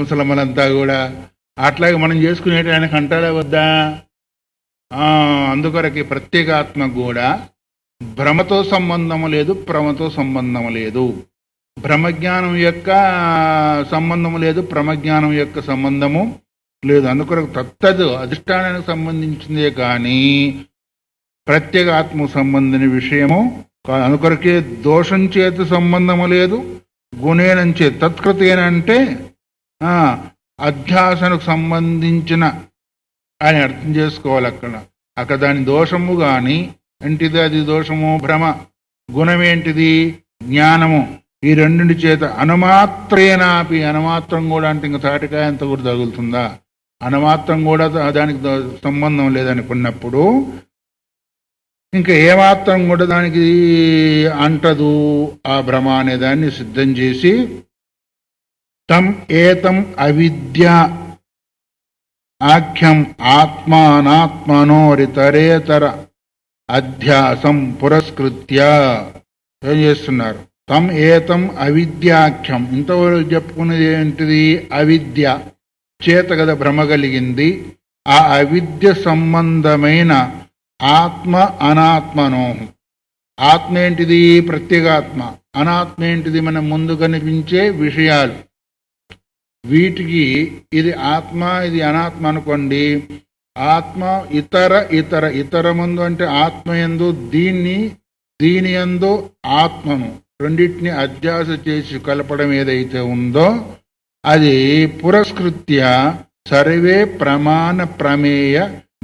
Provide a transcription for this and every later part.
ముసలమ్మలంతా కూడా అట్లాగే మనం చేసుకునేటి ఆయనకు అంటారా వద్దా? అందుకొరకి ప్రత్యేగాత్మ కూడా భ్రమతో సంబంధము లేదు, ప్రమతో సంబంధము లేదు. బ్రహ్మజ్ఞానం యొక్క సంబంధము లేదు, ప్రమజ్ఞానం యొక్క సంబంధము లేదు. అందుకొరకు తత్తదు అధిష్టానానికి సంబంధించిందే కానీ ప్రత్యేగాత్మకు సంబంధించిన విషయము కాదు. అందుకొరకే దోషం చేత సంబంధము లేదు, గుణేనం చేత. తత్కృతేనంటే అధ్యాసనకు సంబంధించిన అని అర్థం చేసుకోవాలి. అక్కడ దాని దోషము కానీ ఏంటిది? అది దోషము భ్రమ. గుణమేంటిది? జ్ఞానము. ఈ రెండింటి చేత అనుమాత్రేనాపి, అనుమాత్రం కూడా అంటే ఇంకా తాటికాయ అంత కూడా తగులుతుందా? అనుమాత్రం కూడా దానికి సంబంధం లేదనుకున్నప్పుడు ఇంకా ఏమాత్రం కూడా దానికి అంటదు ఆ భ్రమ అనే దాన్ని సిద్ధం చేసి తం ఏతం అవిద్య ఆఖ్యం ఆత్మానాత్మనోరితరేతర అధ్యాసం పురస్కృత్య ఏం చేస్తున్నారు? తం ఏతం అవిద్యాఖ్యం. ఇంతవరకు చెప్పుకునేది ఏంటిది? అవిద్య చేత కదా భ్రమ కలిగింది. ఆ అవిద్య సంబంధమైన ఆత్మ అనాత్మనో. ఆత్మ ఏంటిది? ప్రత్యేగాత్మ. అనాత్మ ఏంటిది? మనం ముందు కనిపించే విషయాలు. వీటికి ఇది ఆత్మ, ఇది అనాత్మ అనుకోండి. ఆత్మ ఇతర ఇతర ఇతర ముందు అంటే ఆత్మయందు, దీని యందు ఆత్మను రెండింటిని అధ్యాస చేసి కలపడం ఏదైతే ఉందో అది పురస్కృత్య సర్వే ప్రమాణ ప్రమేయ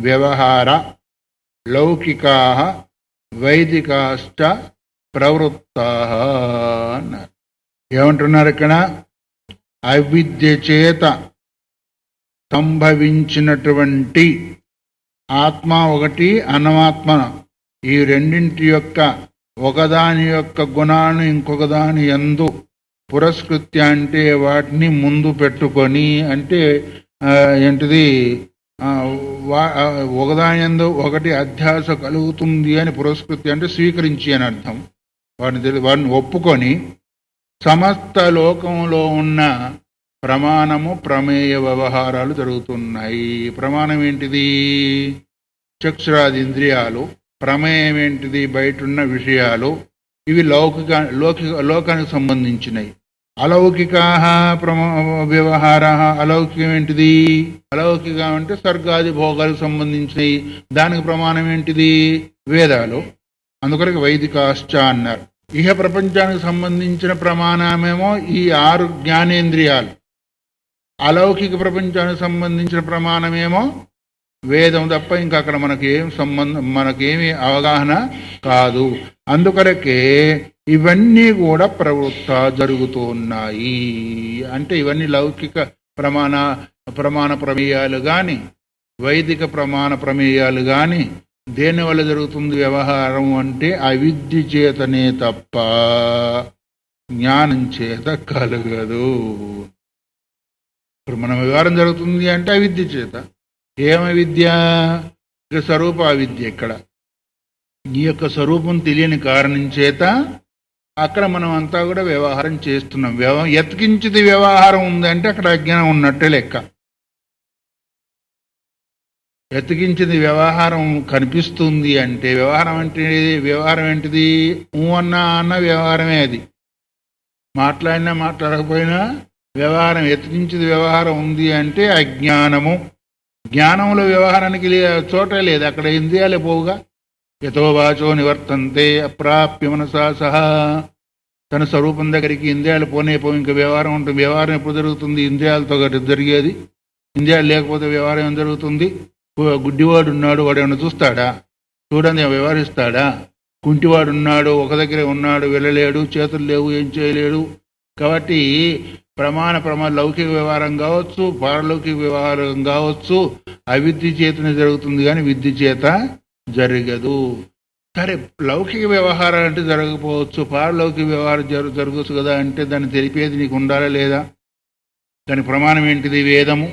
వ్యవహార లౌకికా వైదికాశ్చ ప్రవృత్తా అన్నారు. ఏమంటున్నారు ఇక్కడ? అవిద్య చేత సంభవించినటువంటి ఆత్మ ఒకటి, అనాత్మ, ఈ రెండింటి యొక్క ఒకదాని యొక్క గుణాన్ని ఇంకొకదాని యందు పురస్కృత్య అంటే వాటిని ముందు పెట్టుకొని, అంటే ఏంటిది? ఒకదాని యందు ఒకటి అధ్యాస కలుగుతుంది అని పురస్కృత్య అంటే స్వీకరించి అని అర్థం. వాటిని ఒప్పుకొని సమస్త లోకంలో ఉన్న ప్రమాణము ప్రమేయ వ్యవహారాలు జరుగుతున్నాయి. ప్రమాణం ఏంటిది? చక్షురాది ఇంద్రియాలు. ప్రమేయం ఏంటిది? బయటున్న విషయాలు. ఇవి లోకానికి సంబంధించినవి. అలౌకికా వ్యవహార. అలౌకికం ఏంటిది? అలౌకికం అంటే స్వర్గాది భోగాలకు సంబంధించినవి. దానికి ప్రమాణం ఏంటిది? వేదాలు. అందుకొరకు వైదికాశ్చ అన్నారు. ఇహ ప్రపంచానికి సంబంధించిన ప్రమాణమేమో ఈ 6 జ్ఞానేంద్రియాలు. అలౌకిక ప్రపంచానికి సంబంధించిన ప్రమాణమేమో వేదం తప్ప ఇంకా అక్కడ మనకేమి అవగాహన కాదు. అందుకొరకే ఇవన్నీ కూడా ప్రవృత్త జరుగుతూ ఉన్నాయి. అంటే ఇవన్నీ లౌకిక ప్రమాణ ప్రమేయాలు కానీ వైదిక ప్రమాణ ప్రమేయాలు కానీ దేని వల్ల జరుగుతుంది వ్యవహారం అంటే అవిద్య చేతనే తప్ప జ్ఞానం చేత కలగదు. ఇప్పుడు మన వ్యవహారం జరుగుతుంది అంటే అవిద్య చేత. ఏమవిద్య? ఇక స్వరూప అవిద్య. ఇక్కడ ఈ యొక్క స్వరూపం తెలియని కారణం చేత అక్కడ మనం అంతా కూడా వ్యవహారం చేస్తున్నాం. ఎత్కించిది వ్యవహారం ఉందంటే అక్కడ అజ్ఞానం ఉన్నట్టే లెక్క. ఎతికించింది వ్యవహారం కనిపిస్తుంది అంటే వ్యవహారం ఏంటిది? అన్న వ్యవహారమే. అది మాట్లాడినా మాట్లాడకపోయినా వ్యవహారం. ఎతికించింది వ్యవహారం ఉంది అంటే అజ్ఞానము. జ్ఞానంలో వ్యవహారానికి చోట లేదు. అక్కడ ఇంద్రియాలే పోవుగా. యతో వాచో నివర్తంతే అప్రాప్య మనసా సహా. తన స్వరూపం దగ్గరికి ఇంద్రియాలు పోనే ఇంకా వ్యవహారం ఉంటుంది. వ్యవహారం ఎప్పుడు జరుగుతుంది? ఇంద్రియాలతో జరిగేది. ఇంద్రియాలు లేకపోతే వ్యవహారం ఏం జరుగుతుంది? గుడ్డివాడు ఉన్నాడు, వాడు ఏమన్నా చూస్తాడా? చూడండి వ్యవహరిస్తాడా? కుంటివాడు ఉన్నాడు, ఒక దగ్గరే ఉన్నాడు, వెళ్ళలేడు, చేతులు లేవు, ఏం చేయలేడు. కాబట్టి లౌకిక వ్యవహారం కావచ్చు, పారలౌకిక వ్యవహారం కావచ్చు, అవిద్య చేతనే జరుగుతుంది కానీ విద్య చేత జరగదు. సరే, లౌకిక వ్యవహారం అంటే జరగకపోవచ్చు, పారలౌకిక వ్యవహారం జరగవచ్చు కదా అంటే దాన్ని తెలిపేది నీకు ఉండాలా లేదా? దాని ప్రమాణం ఏంటిది? వేదము.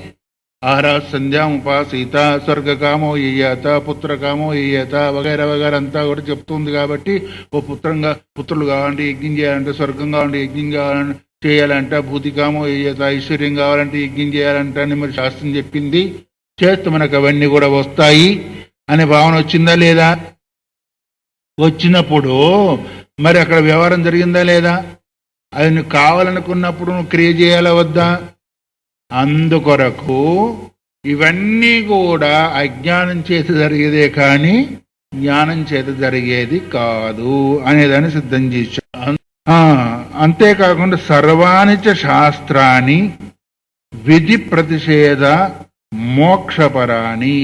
ఆహార సంధ్యాముపాసీత స్వర్గకామో యయ్యత పుత్రకామో యయ్యత వగైరా వగైరా అంతా కూడా చెప్తుంది. కాబట్టి పుత్రులు కావాలంటే యజ్ఞం చేయాలంటే, స్వర్గం కావాలంటే యజ్ఞం కావాలంటే చేయాలంట, భూతికామో ఐశ్వర్యం కావాలంటే యజ్ఞం చేయాలంట అని మరి శాస్త్రం చెప్పింది, చేస్తే మనకు అవన్నీ కూడా వస్తాయి అనే భావన వచ్చిందా లేదా? వచ్చినప్పుడు మరి అక్కడ వ్యవహారం జరిగిందా లేదా? అది నువ్వు కావాలనుకున్నప్పుడు నువ్వు క్రియ చేయాలా వద్దా? అందుకొరకు ఇవన్నీ కూడా అజ్ఞానం చేత జరిగేదే కానీ జ్ఞానం చేత జరిగేది కాదు అనేదాన్ని సిద్ధం చేశాను. అంతేకాకుండా సర్వాణిచ శాస్త్రాన్ని విధి ప్రతిషేధ మోక్షపరాణి,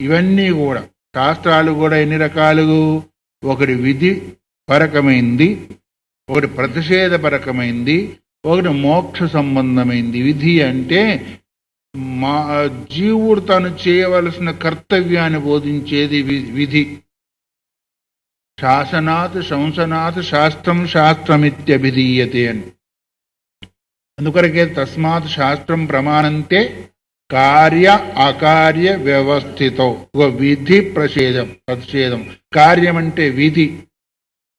ఇవన్నీ కూడా శాస్త్రాలు కూడా ఎన్ని రకాలు? ఒకటి విధి పరకమైంది, ఒకటి ప్రతిషేధ పరకమైంది, ఒకటి మోక్ష సంబంధమైంది. విధి అంటే జీవుడు తాను చేయవలసిన కర్తవ్యాన్ని బోధించేది విధి. శాసనాత్ శంసనాత్ శాస్త్రం శాస్త్రమిత్యభిధీయతే అని. అందుకొరకే తస్మాత్ శాస్త్రం ప్రమాణంతే కార్య అకార్య వ్యవస్థితో. విధి ప్రతిషేధం. కార్యం అంటే విధి,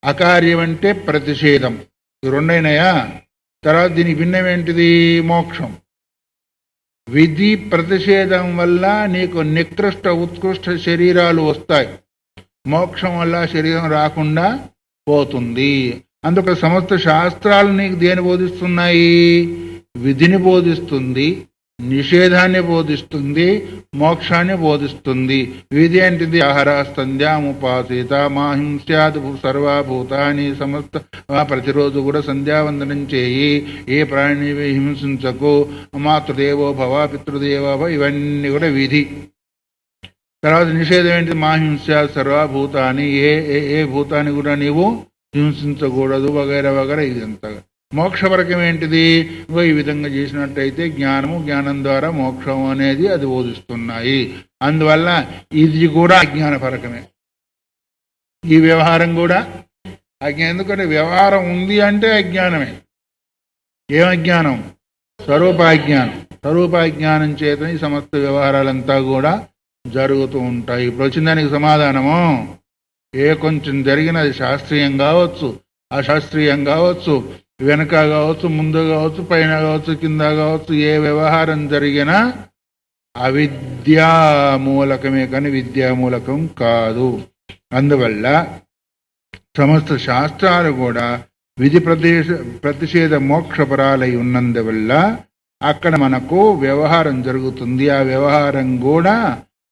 అకార్యం అంటే ప్రతిషేధం. రెండైనాయా? తర్వాత దీనికి భిన్నం ఏంటిది? మోక్షం. విధి ప్రతిషేధం వల్ల నీకు నికృష్ట ఉత్కృష్ట శరీరాలు వస్తాయి, మోక్షం వల్ల శరీరం రాకుండా పోతుంది. అందుకు సమస్త శాస్త్రాలు నీకు దేని బోధిస్తున్నాయి? విధిని బోధిస్తుంది, నిషేధాన్ని బోధిస్తుంది, మోక్షాన్ని బోధిస్తుంది. విధి ఏంటిది? ఆహార సంధ్యాముపాసేత మాహింస్యాద్ సర్వభూతాన్ని, సమస్త ప్రతిరోజు కూడా సంధ్యావందనం చేయి, ఏ ప్రాణిని హింసించకు, మాతృదేవో భవ పితృదేవో భవ, ఇవన్నీ కూడా విధి. తర్వాత నిషేధం ఏంటి? మాహింస్యాద్ సర్వభూతాన్ని, ఏ భూతాన్ని కూడా నీవు హింసించకూడదు వగైరా వగైరా. ఇదంతా మోక్షపరకం ఏంటిది? ఈ విధంగా చేసినట్టయితే జ్ఞానము, జ్ఞానం ద్వారా మోక్షం అనేది అది బోధిస్తున్నాయి. అందువల్ల ఇది కూడా అజ్ఞానపరకమే. ఈ వ్యవహారం కూడా అజ్ఞానం. ఎందుకంటే వ్యవహారం ఉంది అంటే అజ్ఞానమే. ఏమజ్ఞానం? స్వరూపాజ్ఞానం. స్వరూపాజ్ఞానం చేత ఈ సమస్త వ్యవహారాలంతా కూడా జరుగుతూ ఉంటాయి. ఇప్పుడు వచ్చిన దానికి సమాధానము, ఏ కొంచెం జరిగినది శాస్త్రీయం కావచ్చు, అశాస్త్రీయం కావచ్చు, వెనక కావచ్చు, ముందు కావచ్చు, పైన కావచ్చు, కింద కావచ్చు, ఏ వ్యవహారం జరిగినా అవిద్యామూలకమే కానీ విద్యామూలకం కాదు. అందువల్ల సమస్త శాస్త్రాలు కూడా విధి ప్రతిషేధ మోక్షపరాలై ఉన్నందువల్ల అక్కడ మనకు వ్యవహారం జరుగుతుంది. ఆ వ్యవహారం కూడా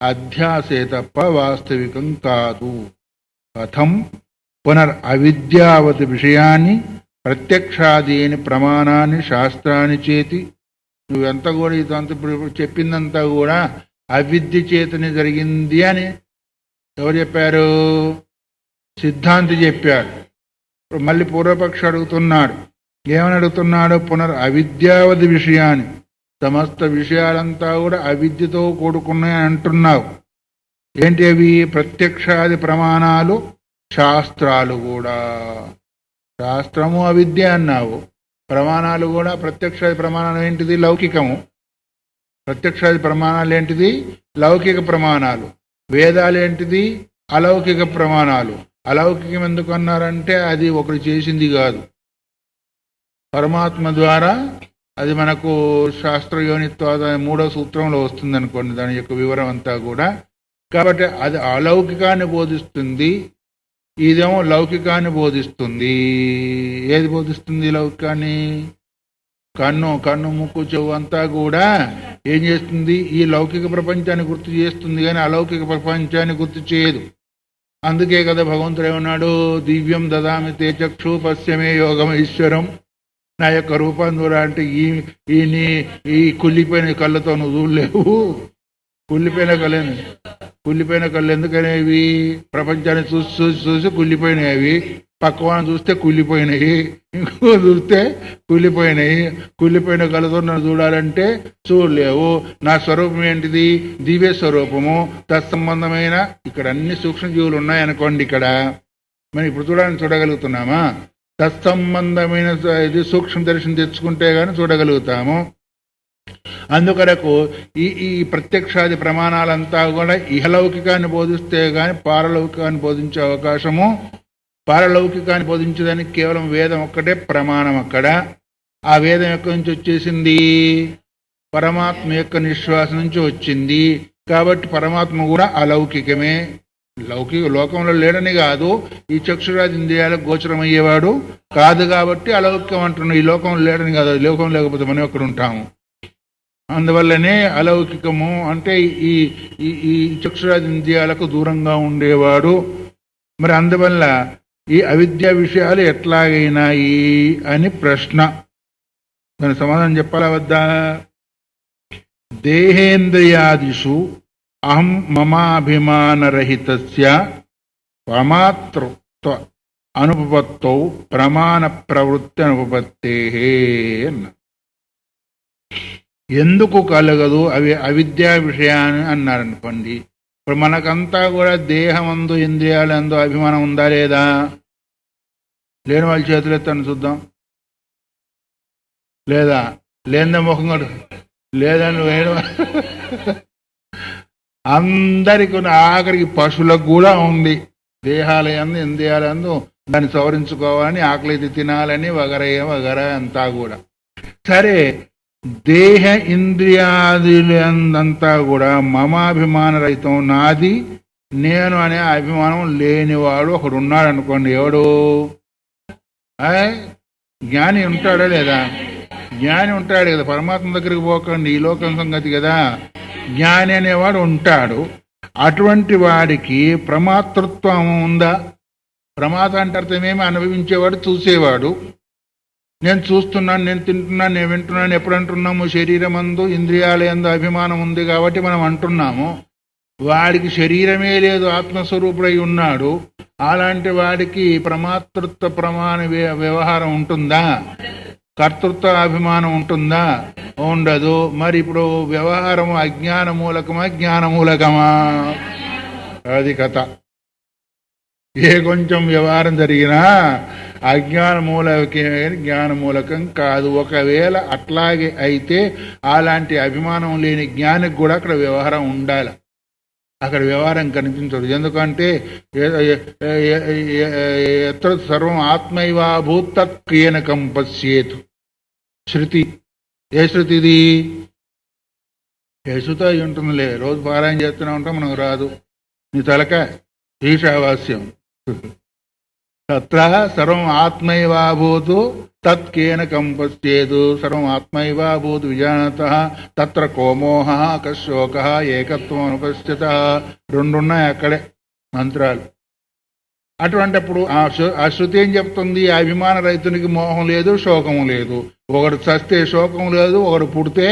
అధ్యాసే తప్ప వాస్తవికం కాదు. కథం పునర్ అవిద్యావతి విషయాన్ని ప్రత్యక్షాదీని ప్రమాణాన్ని శాస్త్రాన్ని చేతి. నువ్వెంత కూడా ఇదంతా ఇప్పుడు చెప్పిందంతా కూడా అవిద్య చేతనే జరిగింది అని ఎవరు చెప్పారు? సిద్ధాంతి చెప్పారు. ఇప్పుడు మళ్ళీ పూర్వపక్ష అడుగుతున్నాడు. ఏమని అడుగుతున్నాడు? పునర్ అవిద్యావతి విషయాన్ని, సమస్త విషయాలంతా కూడా అవిద్యతో కూడుకున్నాయని అంటున్నావు. ఏంటి అవి? ప్రత్యక్షాది ప్రమాణాలు, శాస్త్రాలు కూడా. శాస్త్రము అవిద్య అన్నావు, ప్రమాణాలు కూడా. ప్రత్యక్షాది ప్రమాణాలు ఏంటిది? లౌకికము. ప్రత్యక్షాది ప్రమాణాలు ఏంటిది? లౌకిక ప్రమాణాలు. వేదాలు ఏంటిది? అలౌకిక ప్రమాణాలు. అలౌకికం ఎందుకు అన్నారంటే అది ఒకటి చేసింది కాదు, పరమాత్మ ద్వారా అది మనకు శాస్త్రయోనిత్వ 3వ సూత్రంలో వస్తుంది అనుకోండి, దాని యొక్క వివరం అంతా కూడా. కాబట్టి అది అలౌకికాన్ని బోధిస్తుంది, ఇదేమో లౌకికాన్ని బోధిస్తుంది. ఏది బోధిస్తుంది? లౌకికాన్ని. కన్ను ముక్కు చెవు అంతా కూడా ఏం చేస్తుంది? ఈ లౌకిక ప్రపంచాన్ని గుర్తు చేస్తుంది కానీ అలౌకిక ప్రపంచాన్ని గుర్తు చేయదు. అందుకే కదా భగవంతుడు ఏమన్నాడు? దివ్యం దదామి తే చక్షు పశ్యమే యోగం ఈశ్వరం. నా యొక్క రూపం ద్వారా అంటే ఈ కుళ్ళిపోయిన కళ్ళతో నువ్వు చూడలేవు. కుళ్ళిపోయిన కళ్ళు ఎందుకనేవి? ప్రపంచాన్ని చూసి చూసి చూసి కుళ్ళిపోయినాయి అవి. పక్కవాన్ని చూస్తే కుళ్ళిపోయినాయి, ఇంకో చూస్తే కుళ్ళిపోయినాయి. కుళ్ళిపోయిన కళ్ళతో నన్ను చూడాలంటే చూడలేవు. నా స్వరూపం ఏంటిది? దివ్య స్వరూపము. తత్సంబంధమైన ఇక్కడ అన్ని సూక్ష్మజీవులు ఉన్నాయనుకోండి. ఇక్కడ మనం ఇప్పుడు చూడగలుగుతున్నామా? తత్సంబంధమైన ఇది సూక్ష్మ దర్శనం తెచ్చుకుంటే గాని చూడగలుగుతాము. అందుకొరకు ఈ ప్రత్యక్షాది ప్రమాణాలంతా కూడా ఇహలౌకికాన్ని బోధిస్తే గాని పారలౌకికాన్ని బోధించే అవకాశము. పారలౌకికాన్ని బోధించడానికి కేవలం వేదం ఒక్కటే ప్రమాణం. అక్కడ ఆ వేదం ఎక్కడి నుంచి వచ్చేసింది? పరమాత్మ యొక్క నిశ్వాస నుంచి వచ్చింది. కాబట్టి పరమాత్మ కూడా అలౌకికమే. లోకంలో లేడని కాదు, ఈ చక్షురాది ఇంద్రియాలకు గోచరమయ్యేవాడు కాదు కాబట్టి అలౌకికం అంటున్నాం. ఈ లోకంలో లేడని కాదు, లోకం లేకపోతే మనం ఎక్కడ ఉంటాము. అందువల్లనే అలౌకికము అంటే ఈ ఈ చక్షురాది ఇంద్రియాలకు దూరంగా ఉండేవాడు. మరి అందువల్ల ఈ అవిద్యా విషయాలు ఎట్లాగైనాయి అని ప్రశ్న. దాని సమాధానం చెప్పాలా వద్దా? దేహేంద్రియాదిషు అహం మమాభిమానరహితస్య ప్రమాతృత్వ అనుపపత్తౌ ప్రమాణ ప్రవృత్తి అనుపపత్తే అన్న. ఎందుకు కలగదు అవి అవిద్యా విషయాన్ని అన్నారనుకోండి. ఇప్పుడు మనకంతా కూడా దేహమందు ఇంద్రియాలందు అభిమానం ఉందా లేదా? లేని వాళ్ళ చేతులు ఎత్తాను చూద్దాం. లేదా? లేని ముఖం కూడా లేదని వేయడం. అందరికి ఆఖరికి పశువులకు కూడా ఉంది. దేహాలయందు ఇంద్రియాలందు దాన్ని సవరించుకోవాలని, ఆకలి తినాలని వగర అంతా కూడా సరే. దేహ ఇంద్రియాదులంతా కూడా మమాభిమాన రహితం, నాది నేను అనే అభిమానం లేనివాడు ఒకడు ఉన్నాడు అనుకోండి. ఎవడు? జ్ఞాని ఉంటాడా లేదా? జ్ఞాని ఉంటాడు కదా. పరమాత్మ దగ్గరికి పోకండి, ఈ లోకం సంగతి కదా. జ్ఞాని అనేవాడు ఉంటాడు. అటువంటి వాడికి ప్రమాతృత్వం ఉందా? ప్రమాత అంటే అర్థమేమి? అనుభవించేవాడు, చూసేవాడు. నేను చూస్తున్నాను, నేను తింటున్నాను, నేను వింటున్నాను ఎప్పుడు అంటున్నాము? శరీరం అందు ఇంద్రియాలయందు అభిమానం ఉంది కాబట్టి మనం అంటున్నాము. వాడికి శరీరమే లేదు, ఆత్మస్వరూపుడై ఉన్నాడు. అలాంటి వాడికి ప్రమాతృత్వ ప్రమాణ వ్యవహారం ఉంటుందా? కర్తృత్వ అభిమానం ఉంటుందా? ఉండదు. మరి ఇప్పుడు వ్యవహారం అజ్ఞాన మూలకమా జ్ఞాన మూలకమా? అది కథ. ఏ కొంచెం వ్యవహారం జరిగినా అజ్ఞాన మూలకే, జ్ఞాన మూలకం కాదు. ఒకవేళ అట్లాగే అయితే అలాంటి అభిమానం లేని జ్ఞానికి కూడా అక్కడ వ్యవహారం ఉండాలి. అక్కడ వ్యవహారం కనిపించదు. ఎందుకంటే ఎత్ర సర్వం ఆత్మైవాభూత్ తత్కేనకం పశ్యేత్ శృతి. ఏ శృతిది? ఏ శృతి అయి ఉంటుందిలే. రోజు పారాయణ చేస్తూనే ఉంటాం, మనకు రాదు. నీ తలక ఈశావాస్యం. తత్ర సర్వం ఆత్మైవాభూతు తత్కేనకం పశ్యేత్ సర్వం ఆత్మైవాభూతు విజానతః తత్ర కోమోహ కశోక ఏకత్వం అనుపశ్యత. రెండున్నాయి అక్కడే మంత్రాలు. అటువంటిప్పుడు ఆ శృతి ఏం చెప్తుంది? అభిమాన రైతునికి మోహం లేదు, శోకం లేదు. ఒకడు చస్తే శోకం లేదు, ఒకడు పుడితే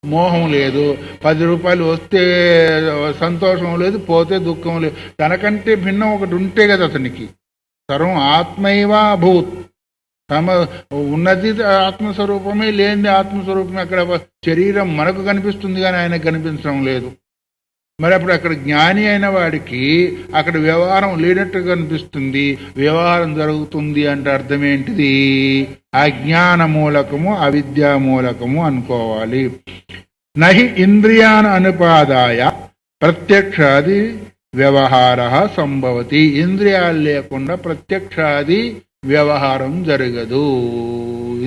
మోహం లేదు. 10 రూపాయలు వస్తే సంతోషం లేదు, పోతే దుఃఖం లేదు. తనకంటే భిన్నం ఒకటి ఉంటే కదా అతనికి. సర్వం ఆత్మైవాభూత్. తమ ఉన్నది ఆత్మస్వరూపమే, లేనిది ఆత్మస్వరూపమే. అక్కడ శరీరం మనకు కనిపిస్తుంది కానీ ఆయనకు కనిపించడం లేదు. మరి అప్పుడు అక్కడ జ్ఞాని అయిన వాడికి అక్కడ వ్యవహారం లేనట్టు కనిపిస్తుంది, వ్యవహారం జరుగుతుంది అంటే అర్థం ఏంటిది? అజ్ఞాన మూలకము అవిద్యా మూలకము అనుకోవాలి. నహి ఇంద్రియాన్ అనుపాదాయ ప్రత్యక్షాది వ్యవహార సంభవతి. ఇంద్రియాలు లేకుండా ప్రత్యక్షాది వ్యవహారం జరగదు.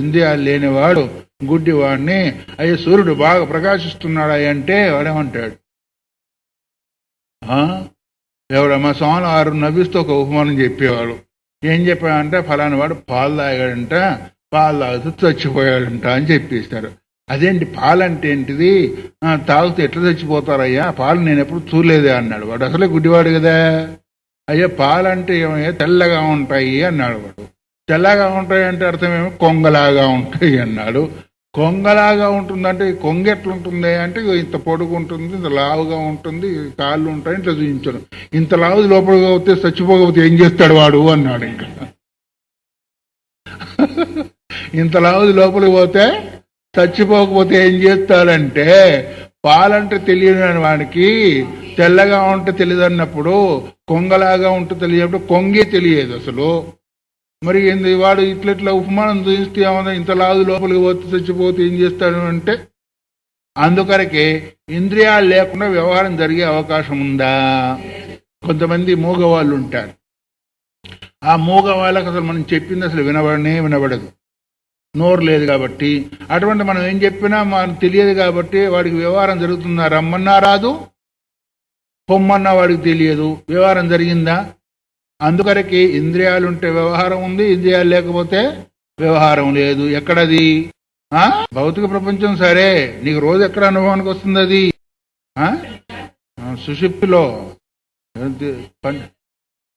ఇంద్రియాలు లేనివాడు గుడ్డివాడిని అయ్యే సూర్యుడు బాగా ప్రకాశిస్తున్నాడా అంటే వాడేమంటాడు? ఎవడమ్మా స్వామి వారు నవ్విస్తూ ఒక ఉపమానం చెప్పేవాడు. ఏం చెప్పాడంటే ఫలానా వాడు పాలు తాగాడంట, పాలు తాగుతూ చచ్చిపోయాడంట అని చెప్పేస్తారు. అదేంటి పాలంటే ఏంటిది? తాగితే ఎట్లా చచ్చిపోతారయ్యా? పాలు నేను ఎప్పుడు చూడలేదే అన్నాడు వాడు. అసలే గుడ్డివాడు కదా. అయ్యా పాలంటే ఏమయ్యా తెల్లగా ఉంటాయి అన్నాడు వాడు. తెల్లగా ఉంటాయి అంటే అర్థమేమో కొంగలాగా ఉంటాయి అన్నాడు. కొంగలాగా ఉంటుందంటే కొంగ ఎట్లుంటుంది అంటే ఇంత పొడుగు ఉంటుంది, ఇంత లావుగా ఉంటుంది, కాళ్ళు ఉంటాయి, ఇంత చూపించడం. ఇంత లావు లోపలికి పోతే చచ్చిపోకపోతే ఏం చేస్తాడు వాడు అన్నాడు. ఇంకా ఇంత లావు లోపలికి పోతే చచ్చిపోకపోతే ఏం చేస్తాడంటే, పాలంటే తెలియని వాడికి తెల్లగా ఉంటే తెలియదు అన్నప్పుడు, కొంగలాగా ఉంటే తెలియనప్పుడు కొంగే తెలియదు అసలు. మరి వాడు ఇట్లా ఉపమానం చూస్తే ఏమన్నా ఇంత లాదు లోపలికి పోతే చచ్చిపోతే ఏం చేస్తాడు అంటే, అందుకరకే ఇంద్రియాలు లేకుండా వ్యవహారం జరిగే అవకాశం ఉందా? కొంతమంది మూగవాళ్ళు ఉంటారు. ఆ మూగవాళ్ళకి అసలు మనం చెప్పింది అసలు వినబడదు. నోరు లేదు కాబట్టి. అటువంటి మనం ఏం చెప్పినా మనకు తెలియదు కాబట్టి వాడికి వ్యవహారం జరుగుతుందా? రమ్మన్నా రాదు, పొమ్మన్నా వాడికి తెలియదు. వ్యవహారం జరిగిందా? అందుకరికి ఇంద్రియాలుంటే వ్యవహారం ఉంది, ఇంద్రియాలు లేకపోతే వ్యవహారం లేదు. ఎక్కడది? భౌతిక ప్రపంచం సరే, నీకు రోజు ఎక్కడ అనుభవానికి వస్తుంది అది? సుషుప్తిలో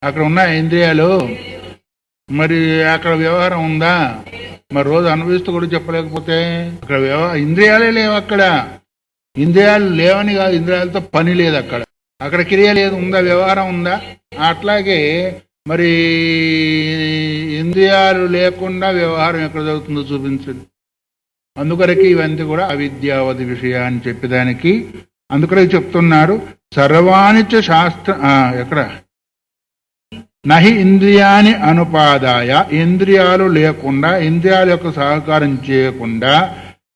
అక్కడ ఉన్నాయి ఇంద్రియాలు, మరి అక్కడ వ్యవహారం ఉందా? మరి రోజు అనుభవిస్తూ కూడా చెప్పలేకపోతే అక్కడ ఇంద్రియాలే లేవు. అక్కడ ఇంద్రియాలు లేవని కాదు, ఇంద్రియాలతో పని లేదు. అక్కడ క్రియ లేదు. ఉందా? వ్యవహారం ఉందా? అట్లాగే మరి ఇంద్రియాలు లేకుండా వ్యవహారం ఎక్కడ జరుగుతుందో చూపించండి. అందుకొరకి ఇవన్నీ కూడా అవిద్యావతి విషయాన్ని చెప్పేదానికి అందుకొరకు చెప్తున్నారు. సర్వాణిచ శాస్త్ర ఎక్కడ నహి ఇంద్రియాని అనుపాదాయ, ఇంద్రియాలు లేకుండా, ఇంద్రియాల యొక్క సహకారం చేయకుండా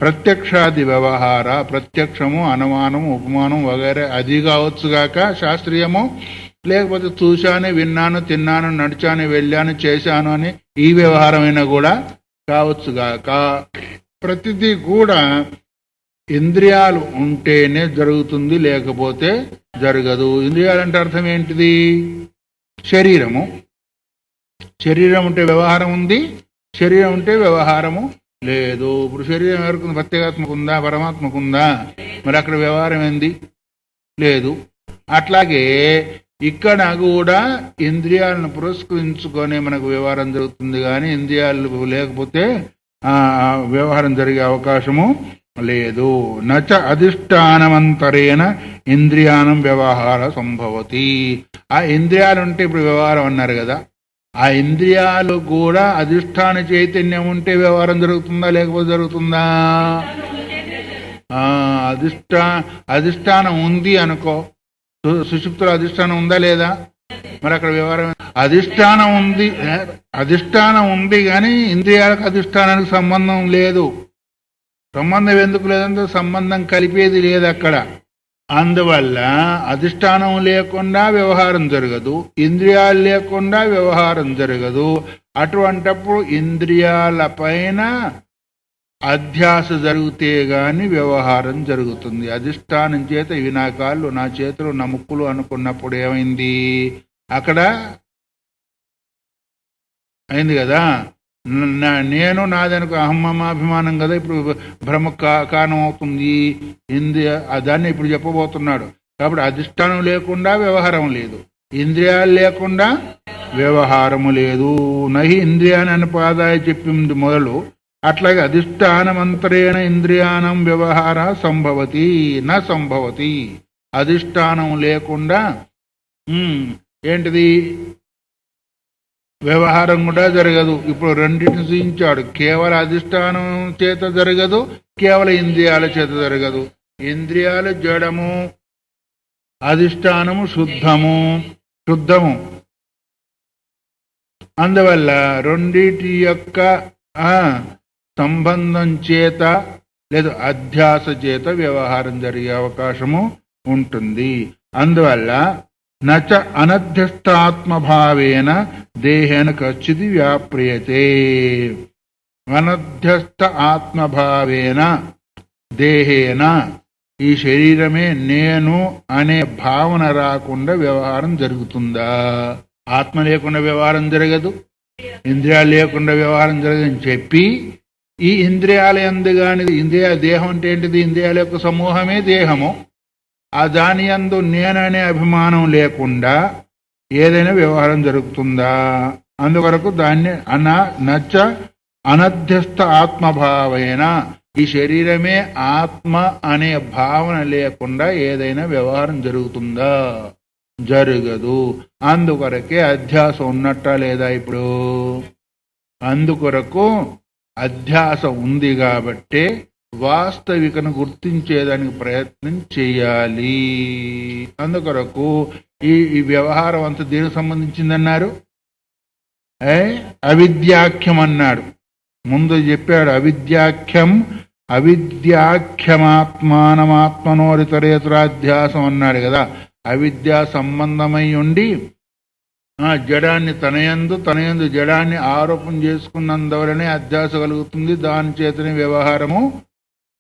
ప్రత్యక్షాది వ్యవహార, ప్రత్యక్షము, అనుమానము, ఉపమానం వగైరే అది కావచ్చుగాక శాస్త్రీయము, లేకపోతే చూశాను, విన్నాను, తిన్నాను, నడిచాను, వెళ్ళాను, చేశాను అని ఈ వ్యవహారమైనా కూడా కావచ్చుగాక. ప్రతిదీ కూడా ఇంద్రియాలు ఉంటేనే జరుగుతుంది, లేకపోతే జరగదు. ఇంద్రియాలంటే అర్థం ఏంటిది? శరీరము. శరీరం ఉంటే వ్యవహారం ఉంది, శరీరం ఉంటే వ్యవహారము లేదు. ఇప్పుడు శరీరం ఎవరికి ప్రత్యేగాత్మకు ఉందా? పరమాత్మకు ఉందా? మరి అక్కడ వ్యవహారం ఏంది? లేదు. అట్లాగే ఇక్కడ కూడా ఇంద్రియాలను పురస్కరించుకొని మనకు వ్యవహారం జరుగుతుంది, కానీ ఇంద్రియాలు లేకపోతే వ్యవహారం జరిగే అవకాశము లేదు. నచ అధిష్టానమంతరేణ ఇంద్రియానం వ్యవహార సంభవతి. ఆ ఇంద్రియాలు ఉంటే ఇప్పుడు వ్యవహారం అన్నారు కదా, ఆ ఇంద్రియాలు కూడా అధిష్టాన చైతన్యం ఉంటే వ్యవహారం జరుగుతుందా, లేకపోతే జరుగుతుందా? అధిష్టానం ఉంది అనుకో, సుషుప్తిలో అధిష్టానం ఉందా లేదా? మరి అక్కడ వ్యవహారం అధిష్టానం ఉంది కానీ ఇంద్రియాలకు అధిష్టానానికి సంబంధం లేదు. సంబంధం ఎందుకు లేదంటే సంబంధం కలిపేది లేదు అక్కడ. అందువల్ల అధిష్టానం లేకుండా వ్యవహారం జరగదు, ఇంద్రియాలు లేకుండా వ్యవహారం జరగదు. అటువంటప్పుడు ఇంద్రియాల పైన అధ్యాస జరిగితే గాని వ్యవహారం జరుగుతుంది. అధిష్టానం చేత ఇవి నా కాళ్ళు, నా చేతులు, నా ముక్కులు అనుకున్నప్పుడు ఏమైంది? అక్కడ అయింది కదా, నేను నాదనుకు అహమ్మమాభిమానం కదా ఇప్పుడు భ్రమ కారణం అవుతుంది. దాన్ని ఇప్పుడు చెప్పబోతున్నాడు. కాబట్టి అధిష్టానం లేకుండా వ్యవహారం లేదు, ఇంద్రియాలు లేకుండా వ్యవహారము లేదు. నహి ఇంద్రియాన్ని అనుపాదాయ చెప్పింది మొదలు. అట్లాగే అధిష్టానమంతరేణ ఇంద్రియానం వ్యవహార సంభవతి నా సంభవతి. అధిష్టానం లేకుండా ఏంటిది? వ్యవహారం కూడా జరగదు. ఇప్పుడు రెండింటిని సూచించాడు. కేవల అధిష్టానం చేత జరగదు, కేవల ఇంద్రియాల చేత జరగదు. ఇంద్రియాలు జడము, అధిష్టానము శుద్ధము. అందువల్ల రెండిటి యొక్క సంబంధం చేత లేదా అధ్యాస చేత వ్యవహారం జరిగే అవకాశము ఉంటుంది. అందువల్ల నచ అనధ్యస్థాత్మభావేన దేహేన కచ్చిది వ్యాప్రియతే. అనధ్యస్థ ఆత్మభావేన దేహేన, ఈ శరీరమే నేను అనే భావన రాకుండా వ్యవహారం జరుగుతుందా? ఆత్మ లేకుండా వ్యవహారం జరగదు, ఇంద్రియాలు లేకుండా వ్యవహారం జరగదని చెప్పి ఈ ఇంద్రియాల యందు గాని, దేహం అంటే ఏంటిది? ఇంద్రియాల యొక్క సమూహమే దేహము. ఆ దాని యందు నేననే అభిమానం లేకుండా ఏదైనా వ్యవహారం జరుగుతుందా? అందువరకు దాన్ని నచ్చ అనధ్యస్థ ఆత్మభావేన, ఈ శరీరమే ఆత్మ అనే భావన లేకుండా ఏదైనా వ్యవహారం జరుగుతుందా? జరగదు. అందుకొరకే అధ్యాస ఉన్నట్టా లేదా? ఇప్పుడు అందుకొరకు అధ్యాస ఉంది కాబట్టే వాస్తవికను గుర్తించేదానికి ప్రయత్నం చేయాలి. అందుకొరకు ఈ వ్యవహారం అంతా దేనికి సంబంధించిందన్నారు? అవిద్యాఖ్యం అన్నాడు. ముందు చెప్పాడు అవిద్యాఖ్యమాత్మానమాత్మనోరితరేతరాధ్యాసం అన్నాడు కదా. అవిద్యా సంబంధమై ఉండి జడాన్ని తనయందు జడాన్ని ఆరోపణ చేసుకున్నందువలనే అధ్యాస కలుగుతుంది, దాని చేతనే వ్యవహారము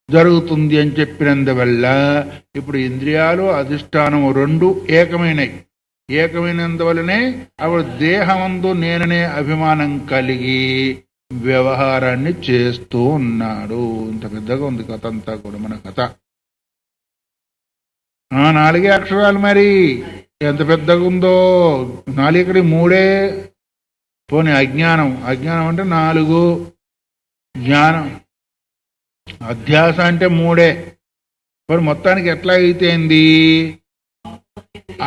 జరుగుతుంది అని చెప్పినందువల్ల ఇప్పుడు ఇంద్రియాలు అధిష్టానము రెండు ఏకమైనందువలనే అప్పుడు దేహమందు నేననే అభిమానం కలిగి వ్యవహారాన్ని చేస్తూ ఉన్నాడు. ఇంత పెద్దగా ఉంది కథ అంతా కూడా. మన కథ 4 అక్షరాలు, మరి ఎంత పెద్దగా ఉందో. 4 3 పోనీ అజ్ఞానం అంటే 4, జ్ఞానం అధ్యాస అంటే 3. మరి మొత్తానికి ఎట్లా అయితేంది?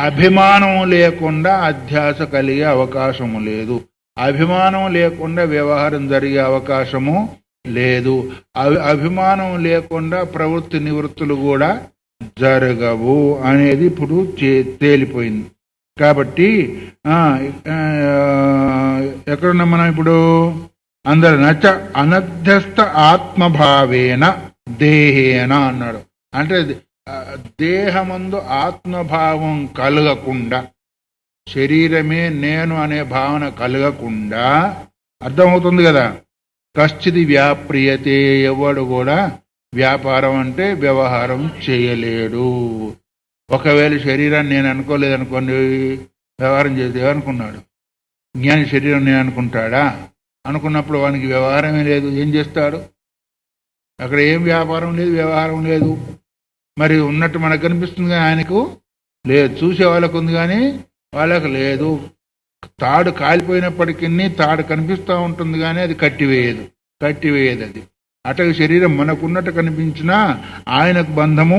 అభిమానం లేకుండా అధ్యాస కలిగే అవకాశము లేదు, అభిమానం లేకుండా వ్యవహారం జరిగే అవకాశము లేదు, అభిమానం లేకుండా ప్రవృత్తి నివృత్తులు కూడా జరగవు అనేది ఇప్పుడు తేలిపోయింది. కాబట్టి ఎక్కడున్నా మనం ఇప్పుడు అందరు నచ అనధ్యస్థ ఆత్మభావేన దేహేన అన్నాడు. అంటే దేహమందు ఆత్మభావం కలగకుండా, శరీరమే నేను అనే భావన కలగకుండా, అర్థమవుతుంది కదా. కశ్చిది వ్యాప్రియతే, ఎవడు కూడా వ్యాపారం అంటే వ్యవహారం చేయలేడు. ఒకవేళ శరీరాన్ని నేను అనుకోలేదనుకోండి, వ్యవహారం చేస్తే ఏమనుకున్నాడు? జ్ఞాని శరీరం నేను అనుకుంటాడా? అనుకున్నప్పుడు వానికి వ్యవహారమే లేదు, ఏం చేస్తాడు? అక్కడ ఏం వ్యాపారం లేదు, వ్యవహారం లేదు. మరి ఉన్నట్టు మనకు కనిపిస్తుంది కానీ ఆయనకు లేదు, చూసే వాళ్ళకు ఉంది కానీ వాళ్ళకు లేదు. తాడు కాలిపోయినప్పటికీ తాడు కనిపిస్తూ ఉంటుంది కానీ అది కట్టివేయదు అది. అటవి శరీరం మనకున్నట్టు కనిపించినా ఆయనకు బంధము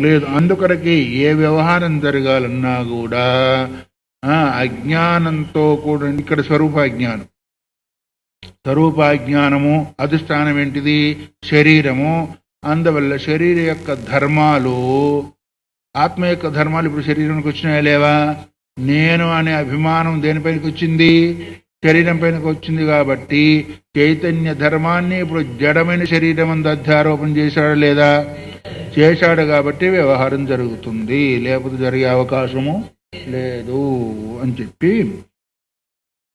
లేదు. అందుకొరకే ఏ వ్యవహారం జరగాలన్నా కూడా అజ్ఞానంతో కూడా. ఇక్కడ స్వరూపాజ్ఞానము అధిష్టానం ఏంటిది? శరీరము. అందువల్ల శరీర యొక్క ధర్మాలు, ఆత్మ యొక్క ధర్మాలు ఇప్పుడు శరీరానికి వచ్చినాయా లేవా? నేను అనే అభిమానం దేనిపైనకి వచ్చింది? శరీరం పైనకి వచ్చింది. కాబట్టి చైతన్య ధర్మాన్ని ఇప్పుడు జడమైన శరీరం అంతా అధ్యారోపణ చేశాడు లేదా? చేశాడు. కాబట్టి వ్యవహారం జరుగుతుంది, లేకపోతే జరిగే అవకాశము లేదు అని చెప్పి,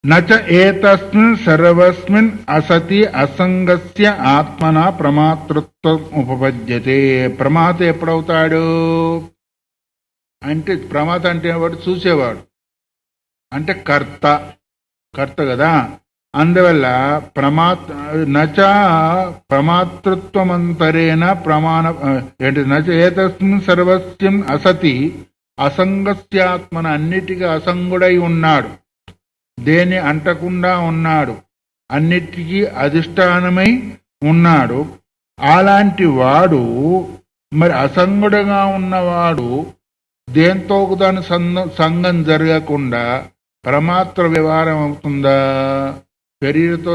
నచ ఏతస్మిన్ సర్వస్మిన్ అసతి అసంగస్య ఆత్మన ప్రమాతృత్వం ఉపపద్యతే. ప్రమాత ఎప్పుడవుతాడు అంటే, ప్రమాత అంటే వాడు చూసేవాడు అంటే కర్త కదా. అందువల్ల నచ ప్రమాతృత్వమంతరేణ ప్రమాణ ఏంటి? నచ ఏతస్మిన్ సర్వస్యం అసతి అసంగస్యాత్మన, అన్నిటికీ అసంగుడై ఉన్నాడు, దేన్ని అంటకుండా ఉన్నాడు, అన్నిటికీ అధిష్టానమై ఉన్నాడు. అలాంటి వాడు మరి అసంగుడుగా ఉన్నవాడు దేంతో దాని సంగం జరగకుండా ప్రమాత్ర వ్యవహారం అవుతుందా? శరీరతో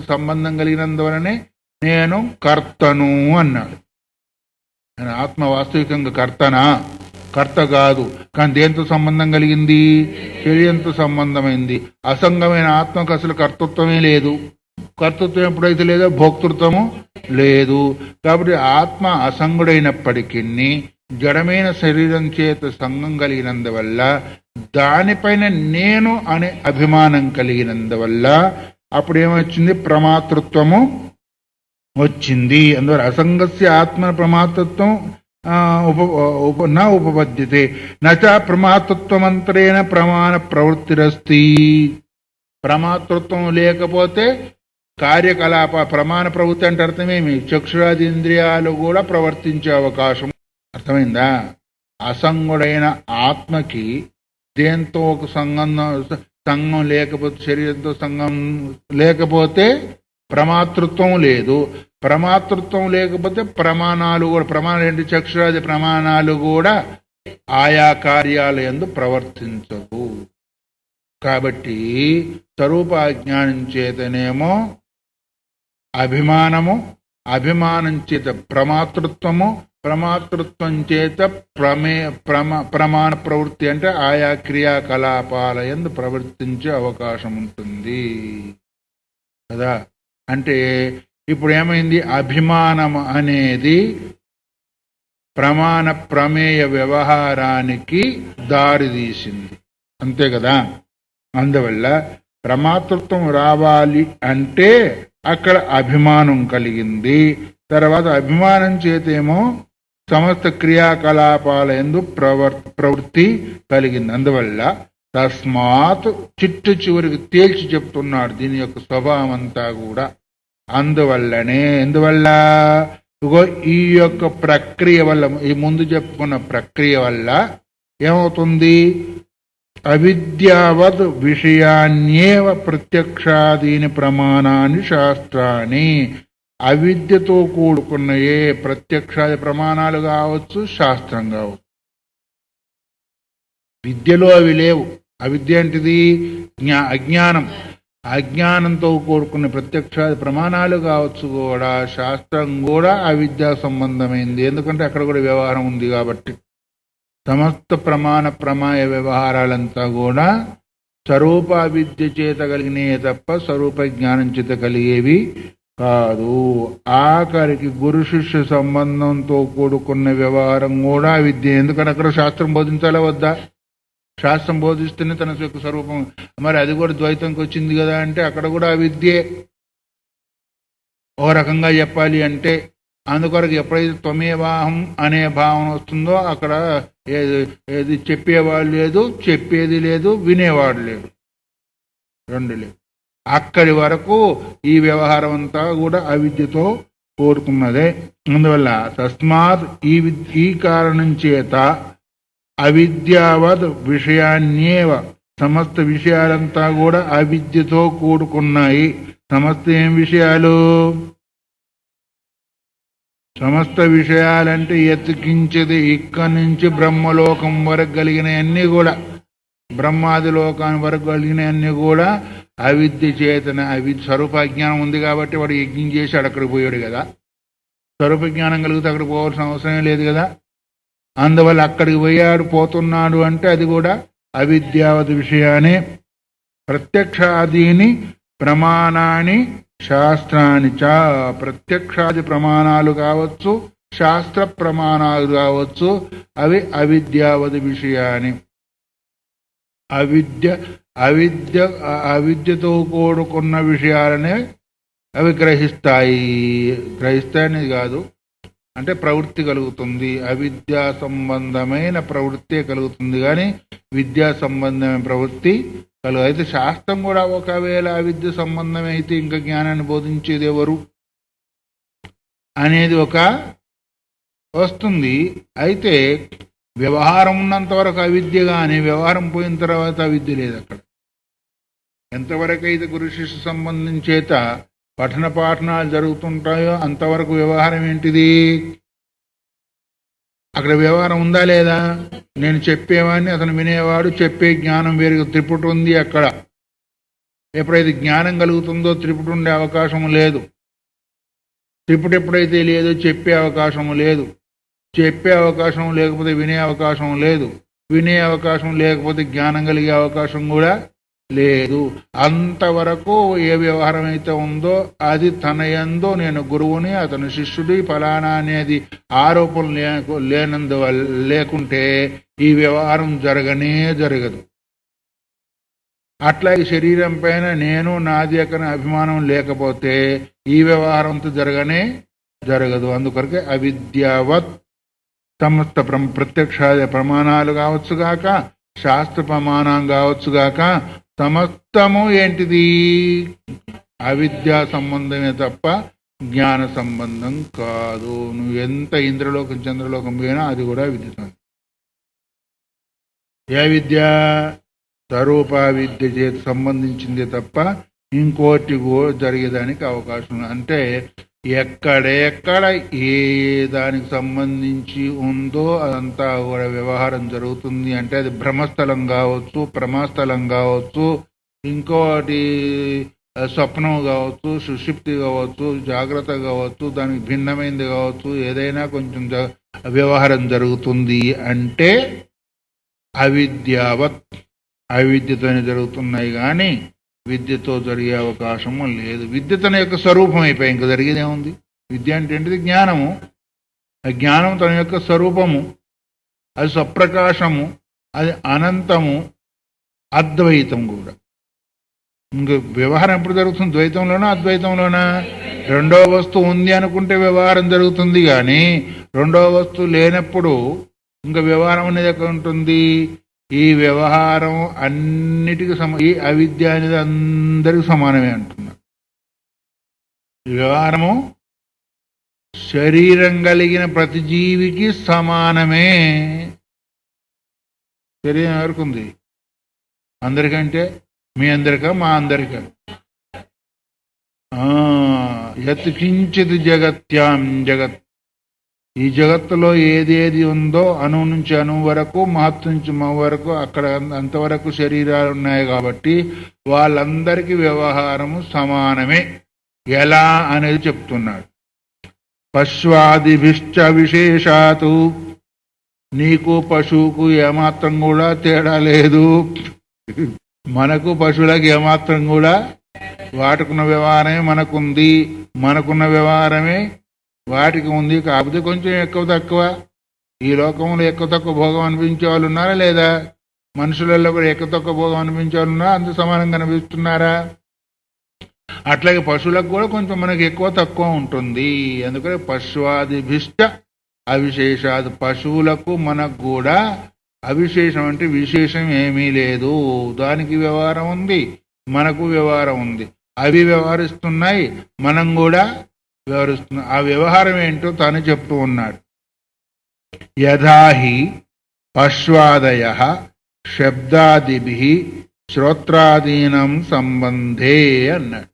సంబంధం కలిగినందువలనే నేను కర్తను అన్నాడు. ఆత్మ వాస్తవికంగా కర్త కాదు, కానీ దేంతో సంబంధం కలిగింది? శరీరంతో సంబంధమైంది. అసంగమైన ఆత్మకు అసలు కర్తృత్వమే లేదు. కర్తృత్వం ఎప్పుడైతే లేదో భోక్తృత్వము లేదు. కాబట్టి ఆత్మ అసంగుడైనప్పటికీ జడమైన శరీరం చేత సంగం కలిగినందువల్ల, దానిపైన నేను అనే అభిమానం కలిగినందువల్ల అప్పుడు ఏమొచ్చింది? ప్రమాతృత్వము వచ్చింది. అందువల్ల అసంగస్య ఆత్మ ప్రమాతృత్వం ఉపపద్యతే. నచ ప్రమాతృత్వమంతరేణ ప్రమాణ ప్రవృత్తిరస్తి. ప్రమాతృత్వం లేకపోతే కార్యకలాప, ప్రమాణ ప్రవృత్తి అంటే అర్థమేమి? చక్షురాది ఇంద్రియాలు కూడా ప్రవర్తించే అవకాశం. అర్థమైందా? అసంగుడైన ఆత్మకి దేంతో ఒక సంగం లేకపోతే, శరీరంతో సంగం లేకపోతే ప్రమాతృత్వం లేదు. ప్రమాతృత్వం లేకపోతే ప్రమాణాలు కూడా, ప్రమాణాలు ఏంటి? చక్షురాది ప్రమాణాలు కూడా ఆయా కార్యాల యందు ప్రవర్తించవు. కాబట్టి స్వరూపాజ్ఞానం చేతనేమో అభిమానం చేత ప్రమాతృత్వం చేత ప్రమాణ ప్రవృత్తి అంటే ఆయా క్రియాకలాపాల యందు ప్రవర్తించే అవకాశం ఉంటుంది కదా. అంటే ఇప్పుడు ఏమైంది? అభిమానం అనేది ప్రమాణ ప్రమేయ వ్యవహారానికి దారి తీసింది, అంతే కదా. అందువల్ల ప్రమాతృత్వం రావాలి అంటే అక్కడ అభిమానం కలిగింది. తర్వాత అభిమానం చేతేమో సమస్త క్రియాకలాపాల యందు ప్రవృత్తి కలిగింది. అందువల్ల తస్మాత్ చిట్టు చివరికి తేల్చి చెప్తున్నాడు దీని యొక్క స్వభావం అంతా కూడా. ఎందువల్ల ఈ యొక్క ప్రక్రియ వల్ల, ఈ ముందు చెప్పుకున్న ప్రక్రియ వల్ల ఏమవుతుంది? అవిద్యావద్ విషయాన్యేవ ప్రత్యక్షాదీని ప్రమాణాన్ని శాస్త్రాన్ని, అవిద్యతో కూడుకున్న ఏ ప్రత్యక్షాది ప్రమాణాలు కావచ్చు, శాస్త్రం కావచ్చు. విద్యలో అవి లేవు. అవిద్య ఏంటిది? అజ్ఞానం. అజ్ఞానంతో కూడుకున్న ప్రత్యక్షాది ప్రమాణాలు కావచ్చు కూడా, శాస్త్రం కూడా అవిద్యా సంబంధమైంది. ఎందుకంటే అక్కడ కూడా వ్యవహారం ఉంది కాబట్టి. సమస్త ప్రమాయ వ్యవహారాలంతా కూడా స్వరూప అవిద్య చేత కలిగినవి తప్ప స్వరూప జ్ఞానం చేత కలిగేవి కాదు. ఆఖరికి గురు శిష్య సంబంధంతో కూడుకున్న వ్యవహారం కూడా అవిద్య. ఎందుకంటే అక్కడ శాస్త్రం బోధించాలా వద్దా? శాస్త్రం బోధిస్తేనే తన యొక్క స్వరూపం. మరి అది కూడా ద్వైతంకి వచ్చింది కదా అంటే అక్కడ కూడా అవిద్యే. ఓ రకంగా చెప్పాలి అంటే అందుకొరకు ఎప్పుడైతే త్వమేవాహం అనే భావన వస్తుందో అక్కడ ఏది చెప్పేవాడు లేదు, చెప్పేది లేదు, వినేవాడు లేడు, రెండు లేదు. అక్కడి వరకు ఈ వ్యవహారం అంతా కూడా అవిద్యతో కోరుకున్నదే. అందువల్ల తస్మాత్ ఈ కారణం చేత అవిద్యావద్ విషయాన్యేవ, సమస్త విషయాలంతా కూడా అవిద్యతో కూడుకున్నాయి. సమస్త ఏం విషయాలు? సమస్త విషయాలంటే ఎత్తుకించేది ఇక్కడి నుంచి బ్రహ్మలోకం వరకు కలిగినవన్నీ కూడా, బ్రహ్మాది లోకాన్ని వరకు కలిగినవన్నీ కూడా అవిద్య చేతన. స్వరూప జ్ఞానం ఉంది కాబట్టి వాడు యజ్ఞం చేశాడు, అక్కడికి పోయాడు కదా. స్వరూప జ్ఞానం కలిగితే అక్కడికి పోవాల్సిన అవసరమే లేదు కదా. అందువల్ల అక్కడికి పోతున్నాడు అంటే అది కూడా అవిద్యావతి విషయానే. ప్రత్యక్షాదీని ప్రమాణాన్ని శాస్త్రాన్ని చ, ప్రత్యక్షాది ప్రమాణాలు కావచ్చు, శాస్త్ర ప్రమాణాలు కావచ్చు, అవి అవిద్యావతి విషయాన్ని. అవిద్యతో కూడుకున్న విషయాలనే అవి గ్రహిస్తాయనేది కాదు, అంటే ప్రవృత్తి కలుగుతుంది. అవిద్యా సంబంధమైన ప్రవృత్తే కలుగుతుంది కానీ విద్యా సంబంధమైన ప్రవృత్తి కలుగు. అయితే శాస్త్రం కూడా ఒకవేళ అవిద్య సంబంధం అయితే ఇంకా జ్ఞానాన్ని బోధించేది ఎవరు అనేది ఒక వస్తుంది. అయితే వ్యవహారం ఉన్నంత వరకు అవిద్య, కానీ వ్యవహారం పోయిన తర్వాత అవిద్య లేదు అక్కడ. ఎంతవరకు అయితే గురు శిష్య సంబంధం చేత పఠన పాఠనాలు జరుగుతుంటాయో అంతవరకు వ్యవహారం ఏంటిది? అక్కడ వ్యవహారం ఉందా లేదా? నేను చెప్పేవాడిని, అతను వినేవాడు, చెప్పే జ్ఞానం వేరుగా. త్రిపుటి ఉంది అక్కడ. ఎప్పుడైతే జ్ఞానం కలుగుతుందో త్రిపుటి ఉండే అవకాశము లేదు. త్రిపుటి ఎప్పుడైతే లేదో చెప్పే అవకాశము లేదు. చెప్పే అవకాశం లేకపోతే వినే అవకాశం లేదు. వినే అవకాశం లేకపోతే జ్ఞానం కలిగే అవకాశం కూడా లేదు. అంతవరకు ఏ వ్యవహారం అయితే ఉందో అది తన యందు నేను గురువుని, అతను శిష్యుడి, ఫలానా అనేది ఆరోపణ లేనందువల్ల లేకుంటే ఈ వ్యవహారం జరగదు. అట్లా ఈ శరీరం పైన నేను నాది అనే అభిమానం లేకపోతే ఈ వ్యవహారంతో జరగదు. అందుకొరకే అవిద్యావత్ సమస్త ప్రత్యక్ష ప్రమాణాలు కావచ్చుగాక, శాస్త్ర ప్రమాణం కావచ్చుగాక, సమస్తము ఏంటిది? అవిద్యా సంబంధమే తప్ప జ్ఞాన సంబంధం కాదు. నువ్వు ఎంత ఇంద్రలోకం చంద్రలోకం పోయినా అది కూడా విద్య. ఏ విద్య? స్వరూప విద్య చేతి సంబంధించింది తప్ప ఇంకోటి జరిగేదానికి అవకాశం. అంటే ఎక్కడెక్కడ ఏ దానికి సంబంధించి ఉందో అదంతా కూడా వ్యవహారం జరుగుతుంది. అంటే అది భ్రమస్థలం కావచ్చు, ప్రమాస్థలం కావచ్చు, ఇంకోటి స్వప్నం కావచ్చు, సుషుప్తి కావచ్చు, జాగ్రత్త కావచ్చు, దానికి భిన్నమైనది కావచ్చు, ఏదైనా కొంచెం వ్యవహారం జరుగుతుంది అంటే అవిద్యతోనే జరుగుతున్నాయి కానీ విద్యతో జరిగే అవకాశము లేదు. విద్య తన యొక్క స్వరూపం అయిపోయి ఇంకా జరిగేదేముంది? విద్య అంటే ఏంటిది? జ్ఞానము. ఆ జ్ఞానం తన యొక్క స్వరూపము, అది స్వప్రకాశము, అది అనంతము, అద్వైతం కూడా. ఇంక వ్యవహారం ఎప్పుడు జరుగుతుంది? ద్వైతంలోనా అద్వైతంలోనా? రెండో వస్తువు ఉంది అనుకుంటే వ్యవహారం జరుగుతుంది, కానీ రెండో వస్తువు లేనప్పుడు ఇంకా వ్యవహారం అనేది ఎక్కడ ఉంటుంది? ఈ వ్యవహారం అన్నిటికీ ఈ అవిద్య అనేది అందరికి సమానమే అంటున్నా. ఈ వ్యవహారము శరీరం కలిగిన ప్రతి జీవికి సమానమే. శరీరం ఎవరికి ఉంది? అందరికంటే మీ అందరికా మా అందరికా? యత్ కించిత్ జగత్యాం జగత్, ఈ జగత్తులో ఏదేది ఉందో అణు నుంచి అణు వరకు, మహత్తు నుంచి మహు వరకు, అక్కడ అంతవరకు శరీరాలు ఉన్నాయి కాబట్టి వాళ్ళందరికీ వ్యవహారము సమానమే. ఎలా అనేది చెప్తున్నాడు. పశ్వాదిభిశ్చ విశేషాతు, నీకు పశువుకు ఏమాత్రం కూడా తేడా లేదు. మనకు పశువులకు ఏమాత్రం కూడా, వాటికున్న వ్యవహారమే మనకుంది, మనకున్న వ్యవహారమే వాటికి ఉంది. కాకపోతే కొంచెం ఎక్కువ తక్కువ. ఈ లోకంలో ఎక్కువ తక్కువ భోగం అనిపించే వాళ్ళు ఉన్నారా లేదా? మనుషులలో కూడా ఎక్కువ తక్కువ భోగం అనిపించే వాళ్ళు ఉన్నారా? అంత సమానంగా అనిపిస్తున్నారా? అట్లాగే పశువులకు కూడా కొంచెం మనకి ఎక్కువ తక్కువ ఉంటుంది. అందుకని పశువాదిభిష్ట అవిశేషాది, పశువులకు మనకు కూడా అవిశేషం అంటే విశేషం ఏమీ లేదు. దానికి వ్యవహారం ఉంది, మనకు వ్యవహారం ఉంది. అవి వ్యవహరిస్తున్నాయి, మనం కూడా వ్యవహరిస్తున్నాం. ఆ వ్యవహారం ఏంటో తాను చెప్తూ ఉన్నాడు. యథాహి పశ్వాదయ శబ్దాదిభి శ్రోత్రాదీనం సంబంధే అన్నాడు.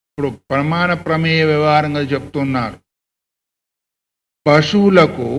ఇప్పుడు ప్రమాణ ప్రమేయ వ్యవహారంగా చెప్తున్నారు. పశువులకు